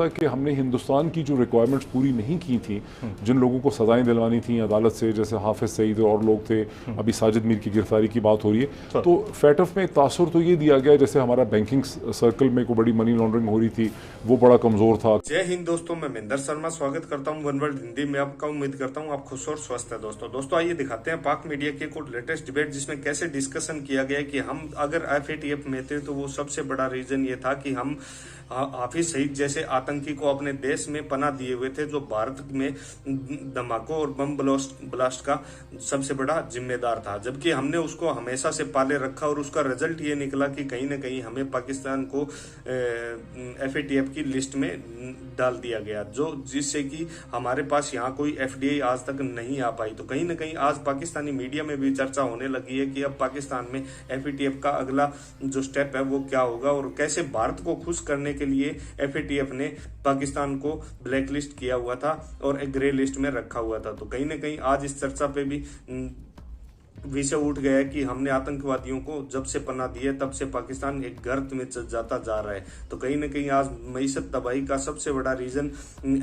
था कि हमने हिंदुस्तान की जो रिक्वायरमेंट्स पूरी नहीं की थी, जिन लोगों को सजाएं दिलवानी थी अदालत से, जैसे हाफिज सईद और लोग थे, अभी साजिद मीर की गिरफ्तारी की बात हो रही है, तो फैटफ में तासुर तो ये दिया गया जैसे हमारा बैंकिंग सर्कल में कोई बड़ी मनी लॉन्ड्रिंग हो रही थी, वो बड़ा कमजोर था। जय हिंद दोस्तों, मैं महेंद्र शर्मा स्वागत करता हूं वन वर्ल्ड हिंदी में आपका। उम्मीद करता हूं आप खुश और स्वस्थ है। दोस्तों आइए दिखाते हैं पाक मीडिया के कुछ लेटेस्ट डिबेट, जिसमें कैसे डिस्कशन किया गया कि हम अगर FATF में थे तो वो सबसे बड़ा रीजन ये था कि हम हाफिज सईद जैसे आतंकी को अपने देश में पनाह दिए हुए थे, जो भारत में धमाकों और बम ब्लास्ट का सबसे बड़ा जिम्मेदार था, जबकि हमने उसको हमेशा से पाले रखा और उसका रिजल्ट ये निकला कि कहीं ना कहीं हमें पाकिस्तान को FATF की लिस्ट में डाल दिया गया, जो जिससे कि हमारे पास यहाँ कोई FDI आज तक नहीं आ पाई। तो कहीं ना कहीं आज पाकिस्तानी मीडिया में भी चर्चा होने लगी है कि अब पाकिस्तान में FATF का अगला जो स्टेप है वो क्या होगा, और कैसे भारत को खुश करने के लिए FATF ने पाकिस्तान को ब्लैकलिस्ट किया हुआ था और एक ग्रे लिस्ट में रखा हुआ था। तो कहीं ना कहीं आज इस चर्चा पे भी विषय उठ गया है कि हमने आतंकवादियों को जब से पनाह दी है तब से पाकिस्तान एक गर्त में जाता जा रहा है। तो कहीं ना कहीं आज मईशत तबाही का सबसे बड़ा रीजन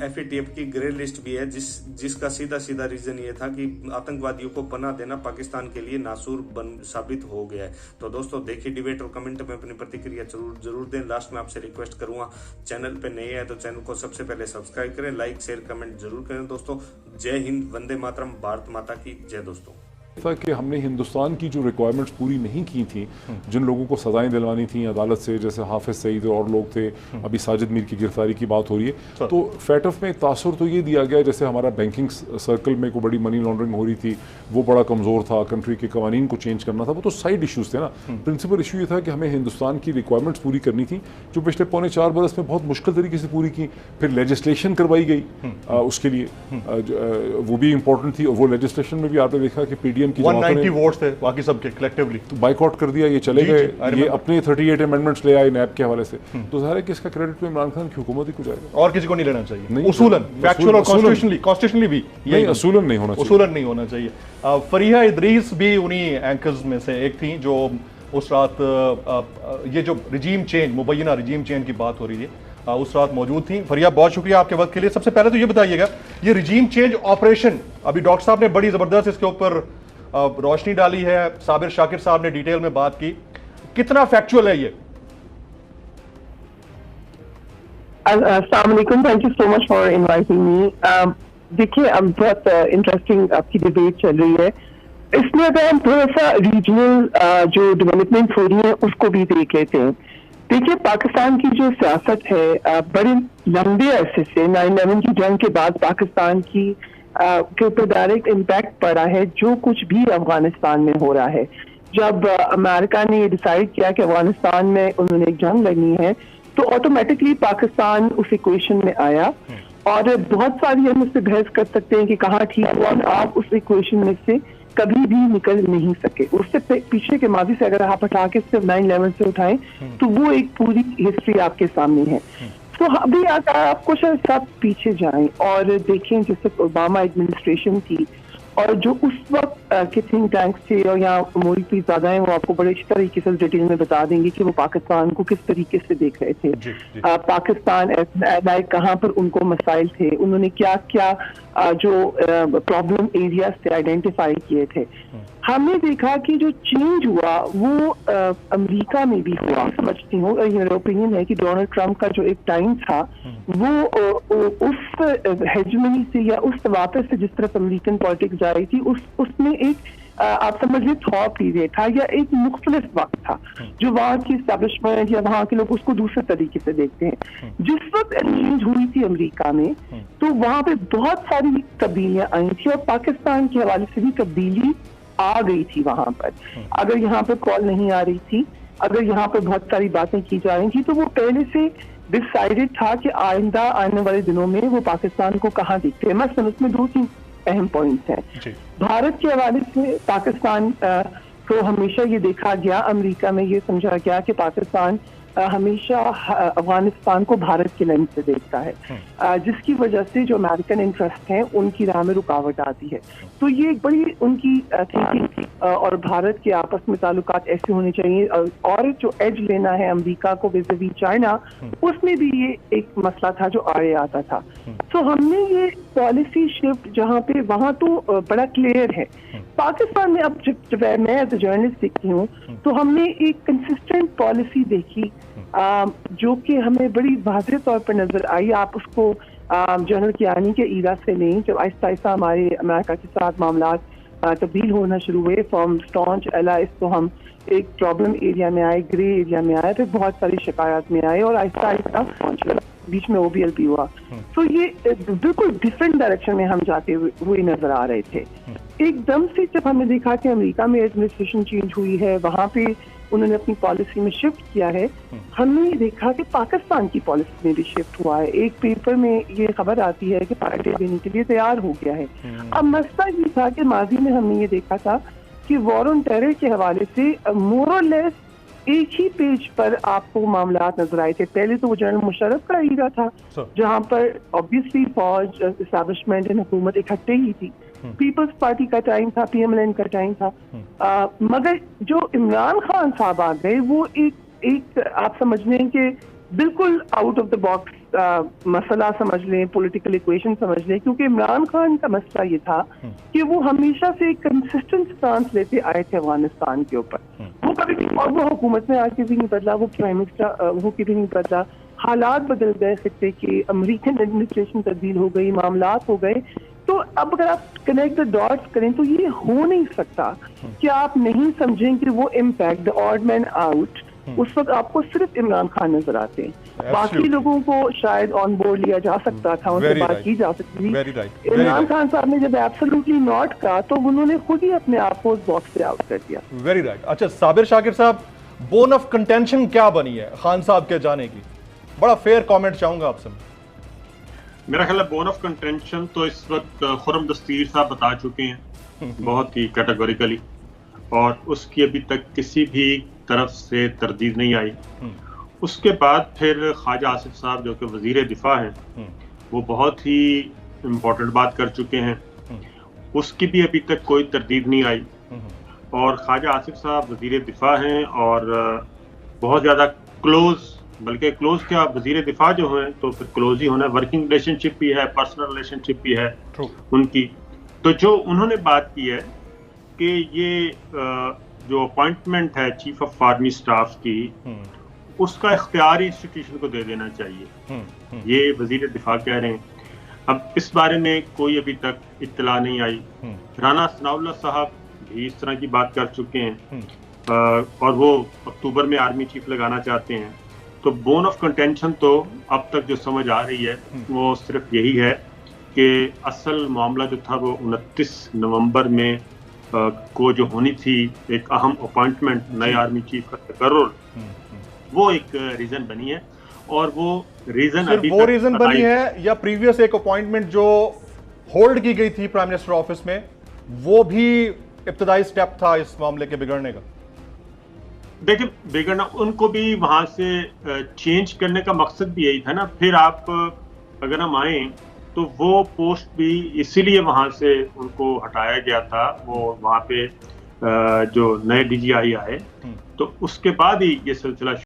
FATF की ग्रे लिस्ट भी है, जिसका सीधा रीजन ये था कि आतंकवादियों को पनाह देना पाकिस्तान के लिए नासूर साबित हो गया है। तो दोस्तों देखिए डिबेट और कमेंट में अपनी प्रतिक्रिया जरूर दें। लास्ट में आपसे रिक्वेस्ट करूंगा, चैनल पे नए है तो चैनल को सबसे पहले सब्सक्राइब करें, लाइक शेयर कमेंट जरूर करें। दोस्तों जय हिंद, वंदे मातरम, भारत माता की जय। दोस्तों था कि हमने हिंदुस्तान की जो रिक्वायरमेंट्स पूरी नहीं की थी, जिन लोगों को सजाएं दिलवानी थी अदालत से, जैसे हाफिज सईद और लोग थे, अभी साजिद मीर की गिरफ्तारी की बात हो रही है, तो फैटफ में तासुर तो ये दिया गया जैसे हमारा बैंकिंग सर्कल में कोई बड़ी मनी लॉन्ड्रिंग हो रही थी, वो बड़ा कमजोर था, कंट्री के कवानीन को चेंज करना था, वो तो साइड इशूज़ थे ना। प्रिंसिपल इशू ये था कि हमें हिंदुस्तान की रिक्वायरमेंट्स पूरी करनी थी, जो पिछले पौने 4 बरस में बहुत मुश्किल तरीके से पूरी की। फिर लेजिस्लेशन करवाई गई उसके लिए, वो भी इंपॉर्टेंट थी, और वो लेजिस्लेशन में भी आपने देखा कि PDM की 190 वोट्स थे बाकी सबके कलेक्टिवली, तो बाइकआउट कर दिया, ये चले गए, ये अपने 38 अमेंडमेंट्स ले आए नैब के हवाले से। तो ज़ाहिर है कि इसका क्रेडिट तो इमरान खान की हुकूमत ही को जाएगा, और किसी को नहीं लेना चाहिए। उसूलन, फैक्चुअल और कॉन्स्टिट्यूशनली भी नहीं, उसूलन नहीं होना चाहिए, उसूलन नहीं होना चाहिए। फरीहा इदरीस भी उन्हीं एंकर्स में से एक थी जो उस रात ये जो रिजीम चेंज, मुबैना रिजीम चेंज की बात हो रही थी, उस रात मौजूद थी। फरिया बहुत शुक्रिया आपके वक्त के लिए। सबसे पहले तो ये बताइएगा, ये रिजीम चेंज ऑपरेशन, अभी डॉक्टर साहब ने बड़ी जबरदस्त इसके ऊपर रोशनी डाली है, साबिर शाकिर साहब ने डिटेल में बात की, कितना फैक्चुअल है ये? अस्सलाम वालेकुम, thank you so much for inviting me. देखिए अब बहुत इंटरेस्टिंग आपकी डिबेट चल रही है। इसमें अगर हम थोड़ा सा रीजनल जो डेवलपमेंट हो रही है उसको भी देख लेते हैं। देखिए पाकिस्तान की जो सियासत है बड़े लंबे अरसे से 9/11 की जंग के बाद पाकिस्तान की के ऊपर डायरेक्ट इम्पैक्ट पड़ा है जो कुछ भी अफगानिस्तान में हो रहा है। जब अमेरिका ने ये डिसाइड किया कि अफगानिस्तान में उन्होंने एक जंग लड़नी है, तो ऑटोमेटिकली पाकिस्तान उस इक्वेशन में आया, और बहुत सारी हम उससे बहस कर सकते हैं कि कहाँ ठीक हुआ, आप उस इक्वेशन में से कभी भी निकल नहीं सके। उससे पीछे के माजी से अगर आप हटा के सिर्फ 9/11 से उठाएं तो वो एक पूरी हिस्ट्री आपके सामने है। तो अभी अगर आप कुछ सब पीछे जाएं और देखें जैसे ओबामा एडमिनिस्ट्रेशन की, और जो उस वक्त के थिंक टैंक्स थे, और यहाँ मोरी पी ज्यादा है, वो आपको बड़े अच्छी तरीके से डिटेल में बता देंगे कि वो पाकिस्तान को किस तरीके से देख रहे थे। पाकिस्तान लाइक कहाँ पर उनको मसाइल थे, उन्होंने क्या क्या जो प्रॉब्लम एरियाज थे आइडेंटिफाई किए थे। हमने देखा कि जो चेंज हुआ वो अमेरिका में भी हुआ, समझती हूँ, मेरा ओपिनियन है कि डोनाल्ड ट्रंप का जो एक टाइम था वो उस हेजमनी से या उस वापस से जिस तरफ अमेरिकन पॉलिटिक्स जा रही थी उसमें एक आप समझिए थॉ पीरियड था या एक मुख्तलिफ वक्त था, जो वहाँ की एस्टेब्लिशमेंट या वहाँ के लोग उसको दूसरे तरीके से देखते हैं। जिस वक्त चेंज हुई थी अमेरिका में तो वहाँ पे बहुत सारी तब्दीलियां आई थी, और पाकिस्तान के हवाले से भी तब्दीली आ गई थी वहां पर। अगर यहाँ पर कॉल नहीं आ रही थी, अगर यहाँ पर बहुत सारी बातें की जा रही थी, तो वो पहले से डिसाइडेड था कि आइंदा आने वाले दिनों में वो पाकिस्तान को कहाँ देखते हैं। मसलन उसमें 2-3 अहम पॉइंट्स हैं। भारत के हवाले से पाकिस्तान को हमेशा ये देखा गया, अमेरिका में ये समझा गया कि पाकिस्तान हमेशा अफगानिस्तान को भारत के लेंस से देखता है, जिसकी वजह से जो अमेरिकन इंटरेस्ट हैं उनकी राह में रुकावट आती है। तो ये एक बड़ी उनकी थिंकिंग थी और भारत के आपस में ताल्लुकात ऐसे होने चाहिए। और जो एज लेना है अमेरिका को विज़-विज़ चाइना, उसमें भी ये एक मसला था जो आड़े आता था। तो हमने ये पॉलिसी शिफ्ट जहाँ पे, वहाँ तो बड़ा क्लियर है। पाकिस्तान में अब जब मैं एज ए जर्नलिस्ट देखती हूँ तो हमने एक कंसिस्टेंट पॉलिसी देखी जो कि हमें बड़ी वाज़ेह तौर पर नजर आई। आप उसको जनरल कियानी के ईरा से लें, जब आहिस्ता आहिस्ता हमारे अमेरिका के साथ मामला तब्दील होना शुरू हुए, फ्रॉम स्टॉन्च एलाइज तो हम एक प्रॉब्लम एरिया में आए, ग्रे एरिया में आए, फिर बहुत सारी शिकायत में आए और आहिस्ता आहिस्ता बीच में OBL भी हुआ। तो ये बिल्कुल डिफरेंट डायरेक्शन में हम जाते हुए नजर आ रहे थे। एकदम से जब हमने देखा कि अमेरिका में एडमिनिस्ट्रेशन चेंज हुई है, वहाँ पे उन्होंने अपनी पॉलिसी में शिफ्ट किया है, हमने देखा कि पाकिस्तान की पॉलिसी में भी शिफ्ट हुआ है। एक पेपर में ये खबर आती है कि पार्टी देने के लिए तैयार हो गया है। अब मसला ये था कि माजी में हमने ये देखा था कि वॉर ऑन टेरर के हवाले से मोर और लेस एक ही पेज पर आपको मामला नजर आए थे। पहले तो वो जनरल मुशर्रफ का ईरा था जहाँ पर ऑब्वियसली फौज, एस्टैब्लिशमेंट एंड हुकूमत इकट्ठे ही थी। पीपल्स पार्टी का टाइम था, PMLN का टाइम था। मगर जो इमरान खान साहब आ गए वो एक आप समझ लें कि बिल्कुल आउट ऑफ द बॉक्स मसला समझ लें, पॉलिटिकल इक्वेशन समझ लें, क्योंकि इमरान खान का मसला ये था कि वो हमेशा से एक कंसिस्टेंट स्टांस लेते आए थे अफगानिस्तान के ऊपर। वो कभी भी, और वो हुकूमत में आके भी नहीं बदला, वो प्राइम मिनिस्टर वो कभी नहीं बदला। हालात बदल गए खित्ते के, अमेरिकन एडमिनिस्ट्रेशन तब्दील हो गई, मामलात हो गए। तो अब अगर आप कनेक्ट द डॉट्स करें तो ये हो नहीं सकता कि आप नहीं समझें कि वो impact the odd man out, उस वक्त आपको सिर्फ इमरान खान नजर आते हैं। बाकी लोगों को शायद ऑन बोर्ड लिया जा सकता था, उनसे बात की जा सकती थी। इमरान खान साहब ने जब एब्सोल्युटली नॉट कहा तो उन्होंने खुद ही अपने आप को उस बॉक्स से आउट कर दिया। Very right. अच्छा साबिर शाकिर साहब, बोन ऑफ कंटेंशन क्या बनी है खान साहब के जाने की? बड़ा फेयर कमेंट चाहूंगा आपसे। मेरा ख्याल है बोन ऑफ कंटेंशन तो इस वक्त खुर्रम दस्तगीर साहब बता चुके हैं बहुत ही कैटेगोरिकली, और उसकी अभी तक किसी भी तरफ से तरदीद नहीं आई। उसके बाद फिर ख्वाजा आसिफ साहब जो कि वजीर दिफा हैं, वो बहुत ही इम्पोर्टेंट बात कर चुके हैं, उसकी भी अभी तक कोई तरदीद नहीं आई। और ख्वाजा आसिफ साहब वजीर दिफा हैं और बहुत ज़्यादा क्लोज, बल्कि क्लोज क्या, वजीर दिफा जो हैं तो फिर क्लोज ही होना है, वर्किंग रिलेशनशिप भी है, पर्सनल रिलेशनशिप भी है उनकी। तो जो उन्होंने बात की है कि ये जो अपॉइंटमेंट है चीफ ऑफ आर्मी स्टाफ की, उसका इख्तियार इंस्टीट्यूशन को दे देना चाहिए, ये वजीर दिफा कह रहे हैं। अब इस बारे में कोई अभी तक इत्तला नहीं आई। राना सनाउल्लाह साहब भी इस तरह की बात कर चुके हैं और वो अक्टूबर में आर्मी चीफ लगाना चाहते हैं। तो बोन ऑफ कंटेंशन तो अब तक जो समझ आ रही है वो सिर्फ यही है कि असल मामला जो था वो 29 नवंबर में को जो होनी थी एक अहम अपॉइंटमेंट नए आर्मी चीफ का तकर्रुर, वो एक रीजन बनी है। और वो रीजन अभी वो रीजन बनी है या प्रीवियस एक अपॉइंटमेंट जो होल्ड की गई थी प्राइम मिनिस्टर ऑफिस में, वो भी इब्तदाई स्टेप था इस मामले के बिगड़ने का? देखिए, बिगड़ना, उनको भी वहां से चेंज करने का मकसद भी यही था ना। फिर आप अगर हम आए तो वो पोस्ट भी इसीलिए वहां से उनको हटाया गया था। वो वहां पे जो नए DGI आए तो उसके बाद ही ये सिलसिला